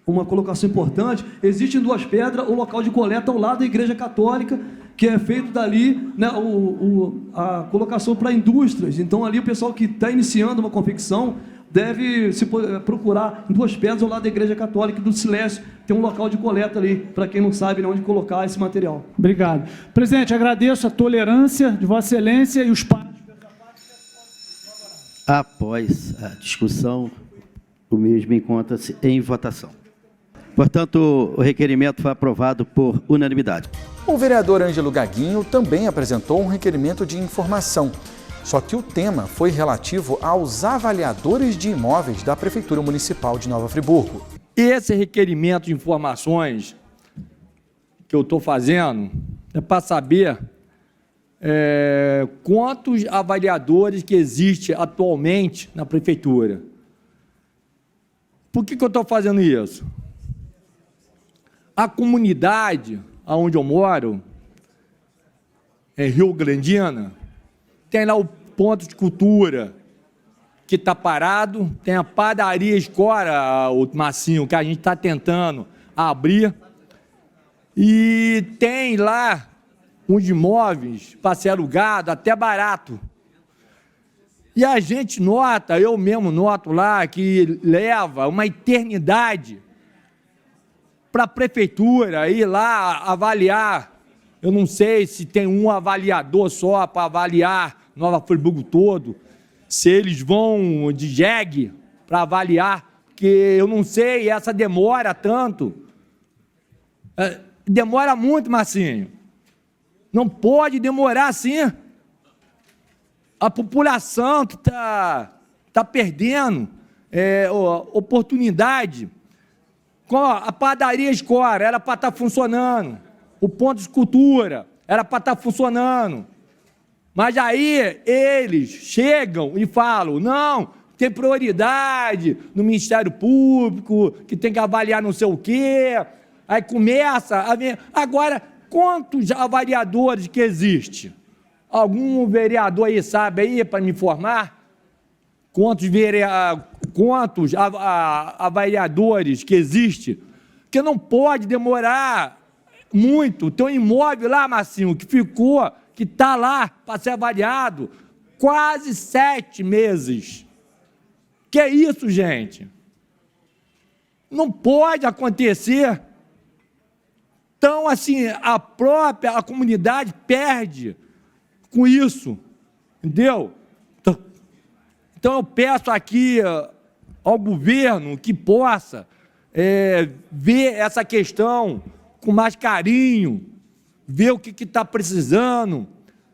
uma colocação importante. Existe em Duas Pedras o local de coleta ao lado da Igreja Católica, que é feito dali, né, a colocação para indústrias. Então, ali o pessoal que está iniciando uma confecção deve se procurar em Duas Pedras, ao lado da Igreja Católica do Silésio, tem um local de coleta ali, para quem não sabe onde colocar esse material. Obrigado. Presidente, agradeço a tolerância de Vossa Excelência e os pares. Após a discussão, o mesmo encontra-se em votação. Portanto, o requerimento foi aprovado por unanimidade. O vereador Ângelo Gaguinho também apresentou um requerimento de informação. Só que o tema foi relativo aos avaliadores de imóveis da Prefeitura Municipal de Nova Friburgo. Esse requerimento de informações que eu estou fazendo é para saber quantos avaliadores que existem atualmente na Prefeitura. Por que eu estou fazendo isso? A comunidade onde eu moro, Rio Grandina, tem lá o ponto de cultura, que está parado, tem a padaria Escora, o Massinho, que a gente está tentando abrir, e tem lá uns imóveis para ser alugado, até barato. E a gente nota, eu mesmo noto lá, que leva uma eternidade para a prefeitura ir lá avaliar. Eu não sei se tem um avaliador só para avaliar Nova Friburgo todo, se eles vão de jegue para avaliar, porque eu não sei, essa demora tanto. Demora muito, Marcinho. Não pode demorar assim. A população que está perdendo oportunidade. A padaria Escora era para estar funcionando. O ponto de cultura era para estar funcionando. Mas aí eles chegam e falam, não, tem prioridade no Ministério Público, que tem que avaliar não sei o quê. Aí começa a ver. Agora, quantos avaliadores que existem? Algum vereador aí sabe aí para me informar? contos a vereadores que existe, que não pode demorar muito. Tem um imóvel lá, Marcinho, que ficou, que está lá para ser avaliado, quase 7 meses. Que é isso, gente? Não pode acontecer. Então, assim, a comunidade perde com isso, entendeu? Então, eu peço aqui ao governo que possa ver essa questão com mais carinho, ver o que está precisando,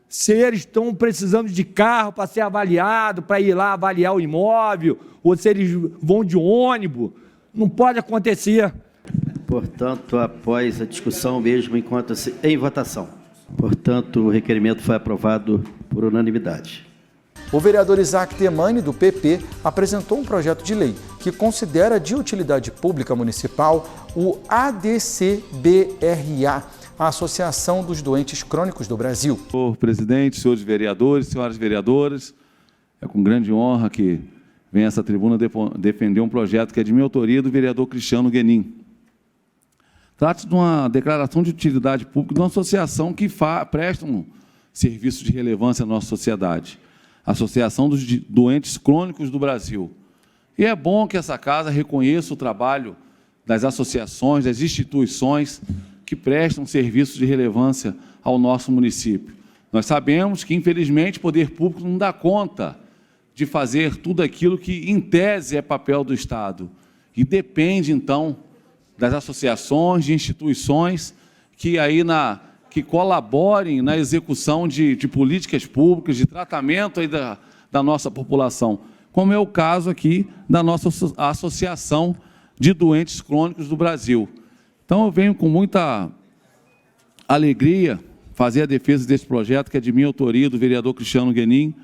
se eles estão precisando de carro para ser avaliado, para ir lá avaliar o imóvel, ou se eles vão de ônibus. Não pode acontecer. Portanto, após a discussão mesmo, encontra-se em votação. Portanto, o requerimento foi aprovado por unanimidade. O vereador Isaac Temani, do PP, apresentou um projeto de lei que considera de utilidade pública municipal o ADCBRA, a Associação dos Doentes Crônicos do Brasil. Senhor presidente, senhores vereadores, senhoras vereadoras, é com grande honra que venho a essa tribuna defender um projeto que é de minha autoria do vereador Cristiano Guenin. Trata-se de uma declaração de utilidade pública de uma associação que presta um serviço de relevância à nossa sociedade. Associação dos Doentes Crônicos do Brasil. E é bom que essa casa reconheça o trabalho das associações, das instituições que prestam serviços de relevância ao nosso município. Nós sabemos que, infelizmente, o poder público não dá conta de fazer tudo aquilo que, em tese, é papel do Estado. E depende, então, das associações, de instituições que aí que colaborem na execução de políticas públicas, de tratamento aí da nossa população, como é o caso aqui da nossa Associação de Doentes Crônicos do Brasil. Então, eu venho com muita alegria fazer a defesa desse projeto, que é de minha autoria, do vereador Cristiano Guenin,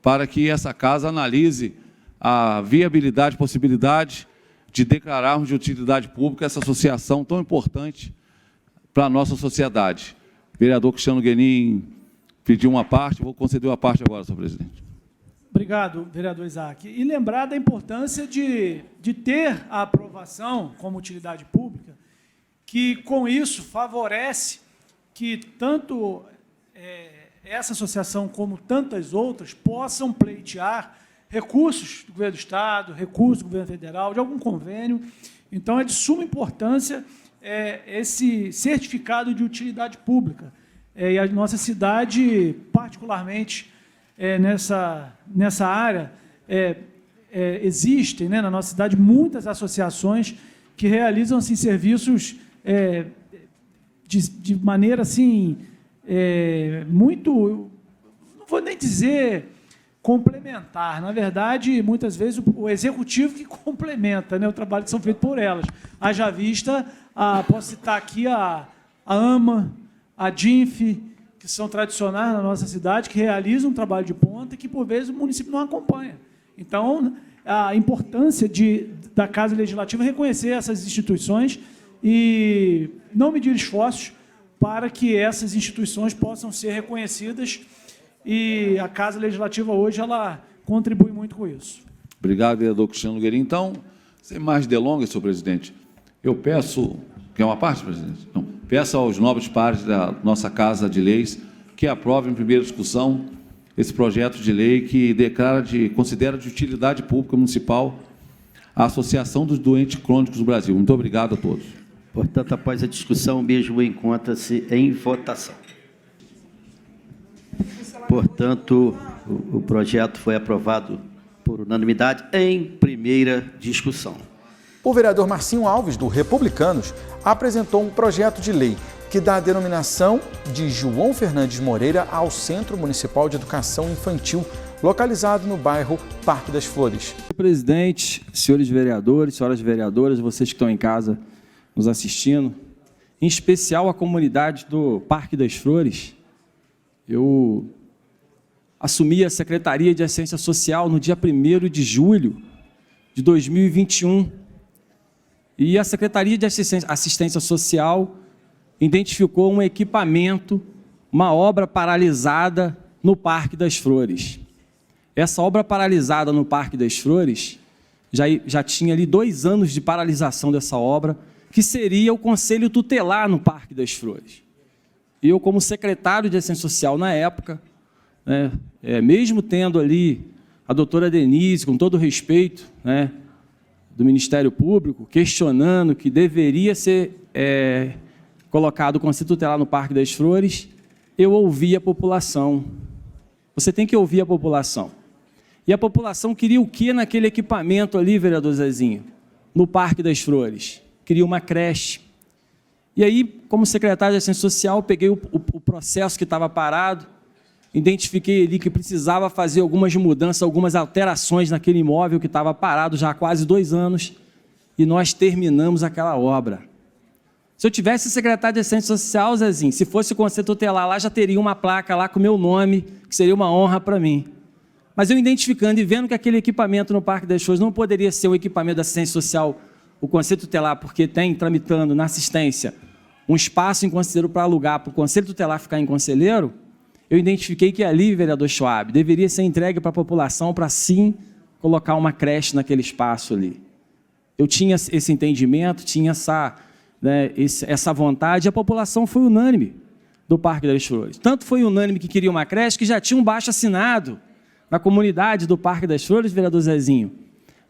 para que essa casa analise a viabilidade, possibilidade de declararmos de utilidade pública essa associação tão importante para a nossa sociedade. O vereador Cristiano Guenin pediu uma parte, vou conceder uma parte agora, senhor presidente. Obrigado, vereador Isaac. E lembrar da importância de ter a aprovação como utilidade pública, que, com isso, favorece que tanto essa associação como tantas outras possam pleitear recursos do governo do Estado, recursos do governo federal, de algum convênio. Então, é de suma importância esse certificado de utilidade pública. E a nossa cidade, particularmente nessa área, existem, né, na nossa cidade, muitas associações que realizam assim, serviços de maneira assim, muito, não vou nem dizer complementar. Na verdade, muitas vezes, o executivo que complementa, né, o trabalho que são feitos por elas. Haja vista, posso citar aqui a AMA, a DINF, que são tradicionais na nossa cidade, que realizam um trabalho de ponta e que, por vezes, o município não acompanha. Então, a importância da Casa Legislativa é reconhecer essas instituições e não medir esforços para que essas instituições possam ser reconhecidas. E a Casa Legislativa hoje ela contribui muito com isso. Obrigado, vereador Cristiano Guerin. Então, sem mais delongas, senhor presidente, eu peço, quer uma parte, presidente? Não. Peço aos nobres pares da nossa Casa de Leis que aprovem em primeira discussão esse projeto de lei que considera de utilidade pública municipal a Associação dos Doentes Crônicos do Brasil. Muito obrigado a todos. Portanto, após a discussão, o mesmo encontra-se em votação. Portanto, o projeto foi aprovado por unanimidade em primeira discussão. O vereador Marcinho Alves, do Republicanos, apresentou um projeto de lei que dá a denominação de João Fernandes Moreira ao Centro Municipal de Educação Infantil, localizado no bairro Parque das Flores. Senhor presidente, senhores vereadores, senhoras vereadoras, vocês que estão em casa nos assistindo, em especial a comunidade do Parque das Flores, eu assumi a Secretaria de Assistência Social no dia 1º de julho de 2021. E a Secretaria de Assistência Social identificou um equipamento, uma obra paralisada no Parque das Flores. Essa obra paralisada no Parque das Flores já tinha ali 2 anos de paralisação dessa obra, que seria o Conselho Tutelar no Parque das Flores. E eu, como secretário de Assistência Social na época, né, mesmo tendo ali a doutora Denise, com todo o respeito, né, do Ministério Público, questionando que deveria ser colocado o Conselho Tutelar no Parque das Flores, eu ouvi a população. Você tem que ouvir a população. E a população queria o que naquele equipamento ali, vereador Zezinho? No Parque das Flores. Queria uma creche. E aí, como secretário de Assistência Social, peguei o processo que estava parado, identifiquei ali que precisava fazer algumas mudanças, algumas alterações naquele imóvel que estava parado já há quase 2 anos, e nós terminamos aquela obra. Se eu tivesse secretário de Assistência Social, Zezinho, se fosse o Conselho Tutelar lá, já teria uma placa lá com o meu nome, que seria uma honra para mim. Mas eu identificando e vendo que aquele equipamento no Parque das Flores não poderia ser um equipamento da Assistência Social, o Conselho Tutelar, porque tem tramitando na assistência um espaço em conselheiro para alugar, para o Conselho Tutelar ficar em conselheiro, eu identifiquei que ali, vereador Schwab, deveria ser entregue para a população para, sim, colocar uma creche naquele espaço ali. Eu tinha esse entendimento, tinha essa vontade, e a população foi unânime do Parque das Flores. Tanto foi unânime que queria uma creche, que já tinha um baixo-assinado na comunidade do Parque das Flores, vereador Zezinho,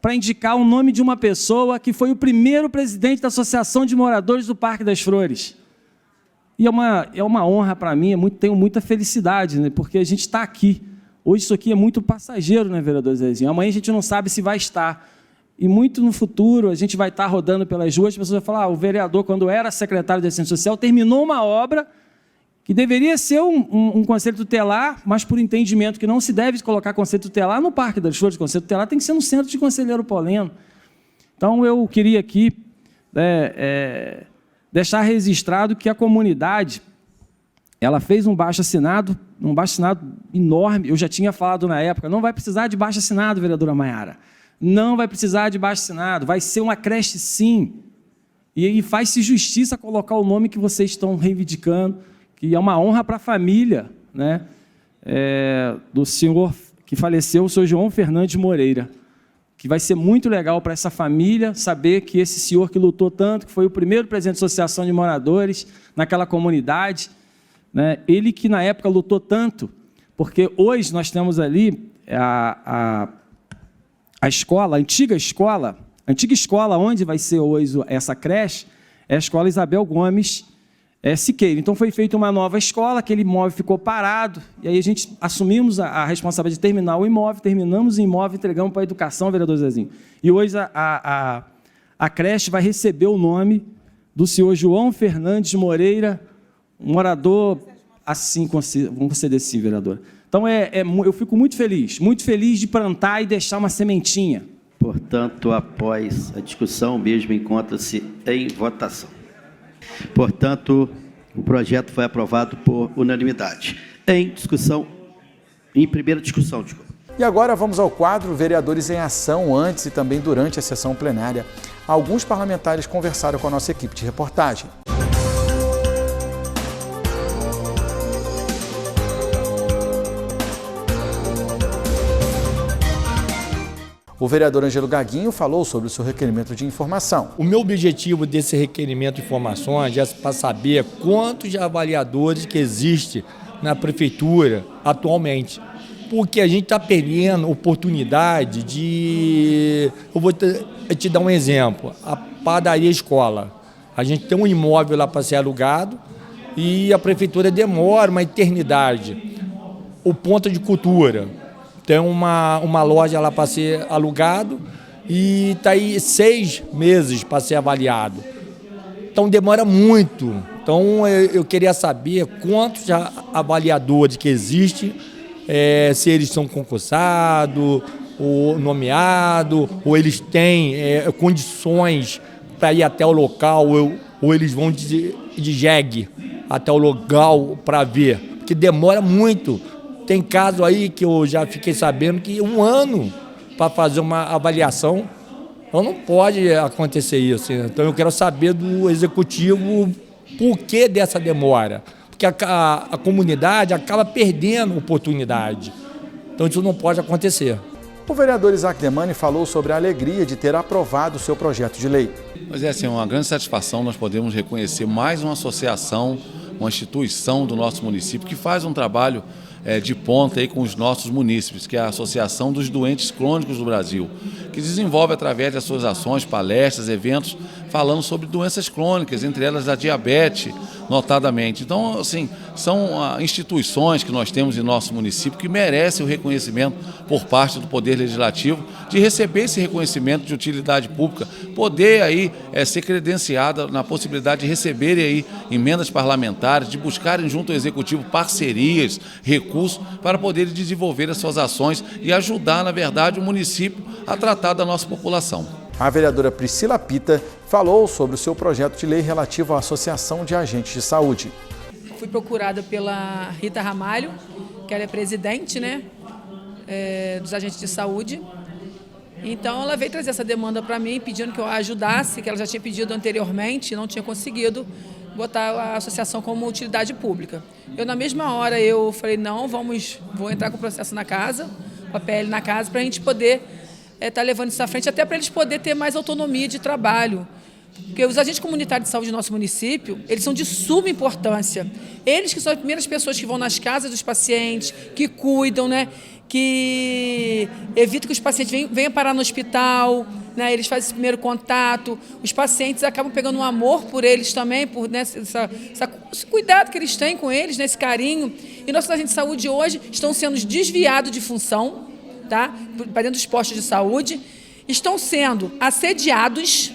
para indicar o nome de uma pessoa que foi o primeiro presidente da Associação de Moradores do Parque das Flores. E é uma honra para mim, tenho muita felicidade, né, porque a gente está aqui. Hoje isso aqui é muito passageiro, né, vereador Zezinho? Amanhã a gente não sabe se vai estar. E muito no futuro a gente vai estar rodando pelas ruas, as pessoas vão falar, o vereador, quando era secretário de Assistência Social, terminou uma obra que deveria ser um conselho tutelar, mas por entendimento que não se deve colocar conselho tutelar no Parque das Flores, conselho tutelar tem que ser no centro de Conselheiro Poleno. Então, eu queria aqui deixar registrado que a comunidade ela fez um baixo-assinado enorme. Eu já tinha falado na época, não vai precisar de baixo-assinado, vereadora Maiara. Não vai precisar de baixo-assinado, vai ser uma creche, sim. E faz-se justiça colocar o nome que vocês estão reivindicando, que é uma honra para a família, né, do senhor que faleceu, o senhor João Fernandes Moreira, que vai ser muito legal para essa família saber que esse senhor que lutou tanto, que foi o primeiro presidente da Associação de Moradores naquela comunidade, né, ele que na época lutou tanto, porque hoje nós temos ali a escola, a antiga escola onde vai ser hoje essa creche, é a Escola Isabel Gomes Siqueira. Então, foi feita uma nova escola, aquele imóvel ficou parado, e aí a gente assumimos a responsabilidade de terminar o imóvel, terminamos o imóvel, entregamos para a educação, vereador Zezinho. E hoje a creche vai receber o nome do senhor João Fernandes Moreira, um morador, assim, vamos conceder sim, vereador. Então, eu fico muito feliz de plantar e deixar uma sementinha. Portanto, após a discussão, o mesmo encontra-se em votação. Portanto, o projeto foi aprovado por unanimidade. Em primeira discussão, desculpa. E agora vamos ao quadro Vereadores em Ação, antes e também durante a sessão plenária. Alguns parlamentares conversaram com a nossa equipe de reportagem. O vereador Ângelo Gaguinho falou sobre o seu requerimento de informação. O meu objetivo desse requerimento de informações é para saber quantos avaliadores que existe na prefeitura atualmente. Porque a gente está perdendo oportunidade de... Eu vou te dar um exemplo. A padaria escola. A gente tem um imóvel lá para ser alugado e a prefeitura demora uma eternidade. O ponto de cultura. Tem uma loja lá para ser alugado e está aí 6 meses para ser avaliado. Então demora muito. Então eu queria saber quantos avaliadores que existem, se eles são concursados, ou nomeados, ou eles têm condições para ir até o local, ou eles vão de jegue até o local para ver. Porque demora muito. Tem caso aí que eu já fiquei sabendo que 1 ano para fazer uma avaliação, então não pode acontecer isso. Então eu quero saber do executivo por que dessa demora. Porque a comunidade acaba perdendo oportunidade. Então isso não pode acontecer. O vereador Isaac Demani falou sobre a alegria de ter aprovado o seu projeto de lei. Mas é assim, uma grande satisfação nós podemos reconhecer mais uma associação, uma instituição do nosso município que faz um trabalho de ponta aí com os nossos munícipes, que é a Associação dos Doentes Crônicos do Brasil, que desenvolve através das suas ações, palestras, eventos, falando sobre doenças crônicas, entre elas a diabetes, notadamente. Então, assim, são instituições que nós temos em nosso município que merecem o reconhecimento por parte do Poder Legislativo, de receber esse reconhecimento de utilidade pública, poder aí ser credenciada na possibilidade de receberem aí emendas parlamentares, de buscarem junto ao Executivo parcerias, recursos, para poderem desenvolver as suas ações e ajudar, na verdade, o município a tratar da nossa população. A vereadora Priscila Pita falou sobre o seu projeto de lei relativo à Associação de Agentes de Saúde. Fui procurada pela Rita Ramalho, que ela é presidente, né, dos agentes de saúde. Então ela veio trazer essa demanda para mim, pedindo que eu a ajudasse, que ela já tinha pedido anteriormente e não tinha conseguido botar a associação como utilidade pública. Eu, na mesma hora, eu falei, não, vou entrar com o processo na casa, com a PL na casa, para a gente poder estar levando isso à frente, até para eles poderem ter mais autonomia de trabalho. Porque os agentes comunitários de saúde do nosso município, eles são de suma importância. Eles que são as primeiras pessoas que vão nas casas dos pacientes, que cuidam, né, que evitam que os pacientes venham parar no hospital, né, eles fazem esse primeiro contato, os pacientes acabam pegando um amor por eles também, por esse cuidado que eles têm com eles, né, esse carinho. E nossos agentes de saúde hoje estão sendo desviados de função, tá, para dentro dos postos de saúde, estão sendo assediados,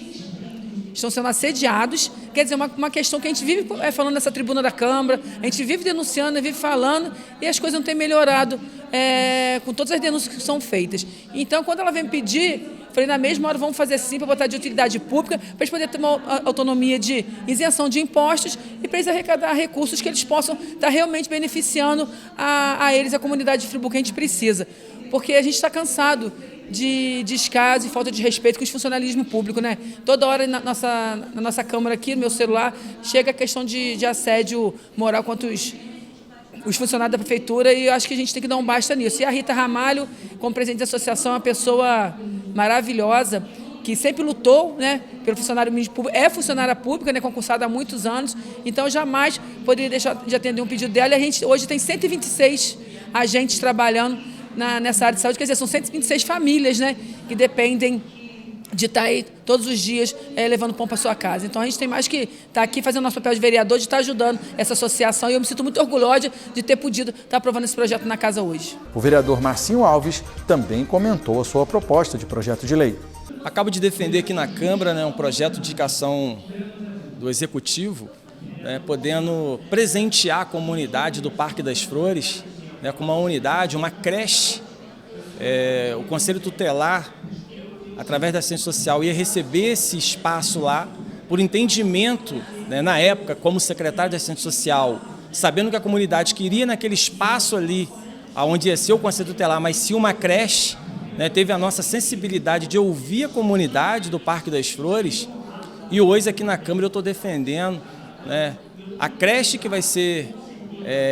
quer dizer, uma questão que a gente vive falando nessa tribuna da Câmara, a gente vive denunciando, vive falando, e as coisas não têm melhorado com todas as denúncias que são feitas. Então, quando ela vem me pedir, falei, na mesma hora, vamos fazer sim, para botar de utilidade pública, para eles poderem ter uma autonomia de isenção de impostos e para eles arrecadar recursos que eles possam estar realmente beneficiando a eles, a comunidade de Friburgo, que a gente precisa. Porque a gente está cansado de descaso e falta de respeito com o funcionalismo público, né? Toda hora na nossa Câmara aqui, no meu celular, chega a questão de assédio moral contra os funcionários da Prefeitura, e eu acho que a gente tem que dar um basta nisso. E a Rita Ramalho, como presidente da associação, é uma pessoa maravilhosa, que sempre lutou, né, pelo funcionário público, é funcionária pública, né, concursada há muitos anos, então jamais poderia deixar de atender um pedido dela. E a gente hoje tem 126 agentes trabalhando nessa área de saúde, quer dizer, são 126 famílias, né, que dependem de estar aí todos os dias levando pão para sua casa. Então a gente tem mais que estar aqui fazendo nosso papel de vereador, de estar ajudando essa associação, e eu me sinto muito orgulhosa de ter podido estar aprovando esse projeto na casa hoje. O vereador Marcinho Alves também comentou a sua proposta de projeto de lei. Acabo de defender aqui na Câmara, né, um projeto de indicação do Executivo, né, podendo presentear a comunidade do Parque das Flores, né, com uma unidade, uma creche. O Conselho Tutelar, através da assistência social, ia receber esse espaço lá, por entendimento, né, na época, como secretário de assistência social, sabendo que a comunidade queria naquele espaço ali, onde ia ser o Conselho Tutelar, mas se uma creche, né, teve a nossa sensibilidade de ouvir a comunidade do Parque das Flores, e hoje aqui na Câmara eu estou defendendo, né, a creche que vai ser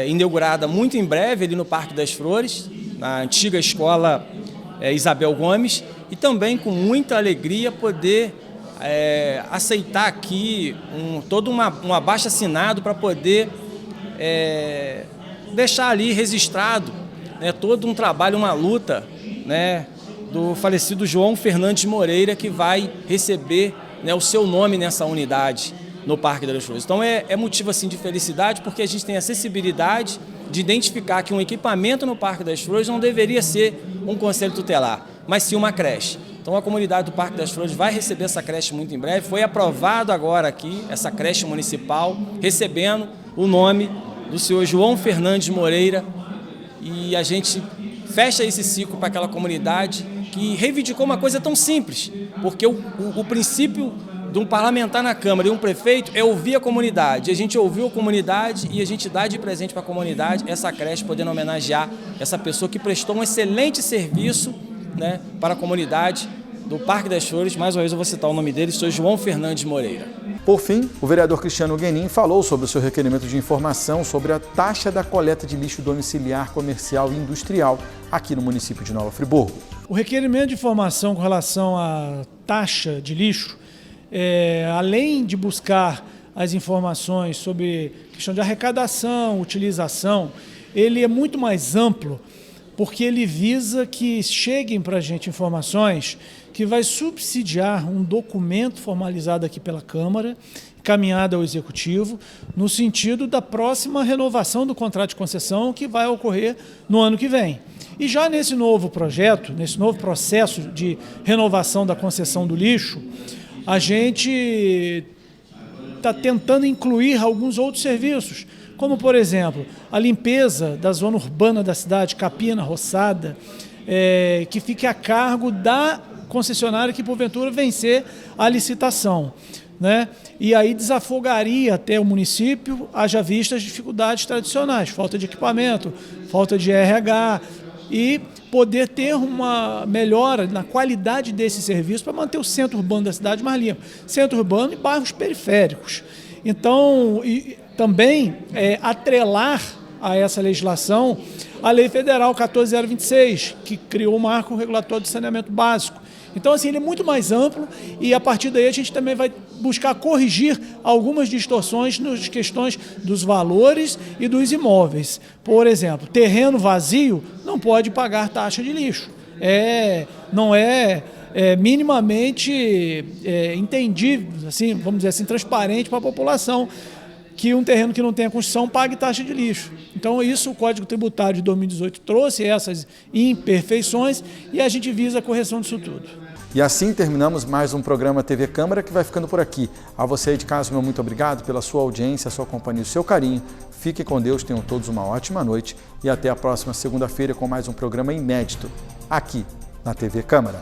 inaugurada muito em breve ali no Parque das Flores, na antiga escola Isabel Gomes, e também com muita alegria poder aceitar aqui todo um abaixo-assinado para poder deixar ali registrado, né, todo um trabalho, uma luta, né, do falecido João Fernandes Moreira, que vai receber, né, o seu nome nessa unidade no Parque das Flores. Então é motivo assim de felicidade, porque a gente tem a sensibilidade de identificar que um equipamento no Parque das Flores não deveria ser um conselho tutelar, mas sim uma creche. Então a comunidade do Parque das Flores vai receber essa creche muito em breve. Foi aprovado agora aqui essa creche municipal, recebendo o nome do senhor João Fernandes Moreira, e a gente fecha esse ciclo para aquela comunidade que reivindicou uma coisa tão simples, porque o princípio de um parlamentar na Câmara e um prefeito é ouvir a comunidade. A gente ouviu a comunidade e a gente dá de presente para a comunidade essa creche, podendo homenagear essa pessoa que prestou um excelente serviço, né, para a comunidade do Parque das Flores. Mais uma vez eu vou citar o nome dele, sou João Fernandes Moreira. Por fim, o vereador Cristiano Guenin falou sobre o seu requerimento de informação sobre a taxa da coleta de lixo domiciliar, comercial e industrial aqui no município de Nova Friburgo. O requerimento de informação com relação à taxa de lixo, além de buscar as informações sobre questão de arrecadação, utilização, ele é muito mais amplo, porque ele visa que cheguem para a gente informações que vai subsidiar um documento formalizado aqui pela Câmara, encaminhado ao Executivo, no sentido da próxima renovação do contrato de concessão que vai ocorrer no ano que vem. E já nesse novo projeto, nesse novo processo de renovação da concessão do lixo, a gente está tentando incluir alguns outros serviços, como, por exemplo, a limpeza da zona urbana da cidade, Capina, Roçada, que fique a cargo da concessionária que, porventura, vencer a licitação, né? E aí desafogaria até o município, haja vista as dificuldades tradicionais, falta de equipamento, falta de RH, e poder ter uma melhora na qualidade desse serviço para manter o centro urbano da cidade mais limpo. Centro urbano e bairros periféricos. Então, também atrelar a essa legislação a Lei Federal 14.026, que criou o marco regulatório de saneamento básico. Então, assim, ele é muito mais amplo e, a partir daí, a gente também vai buscar corrigir algumas distorções nas questões dos valores e dos imóveis. Por exemplo, terreno vazio não pode pagar taxa de lixo. Não é minimamente entendível, assim, vamos dizer assim, transparente para a população, que um terreno que não tenha construção pague taxa de lixo. Então, isso o Código Tributário de 2018 trouxe essas imperfeições e a gente visa a correção disso tudo. E assim terminamos mais um programa TV Câmara, que vai ficando por aqui. A você aí de casa, meu muito obrigado pela sua audiência, a sua companhia e o seu carinho. Fiquem com Deus, tenham todos uma ótima noite e até a próxima segunda-feira com mais um programa inédito aqui na TV Câmara.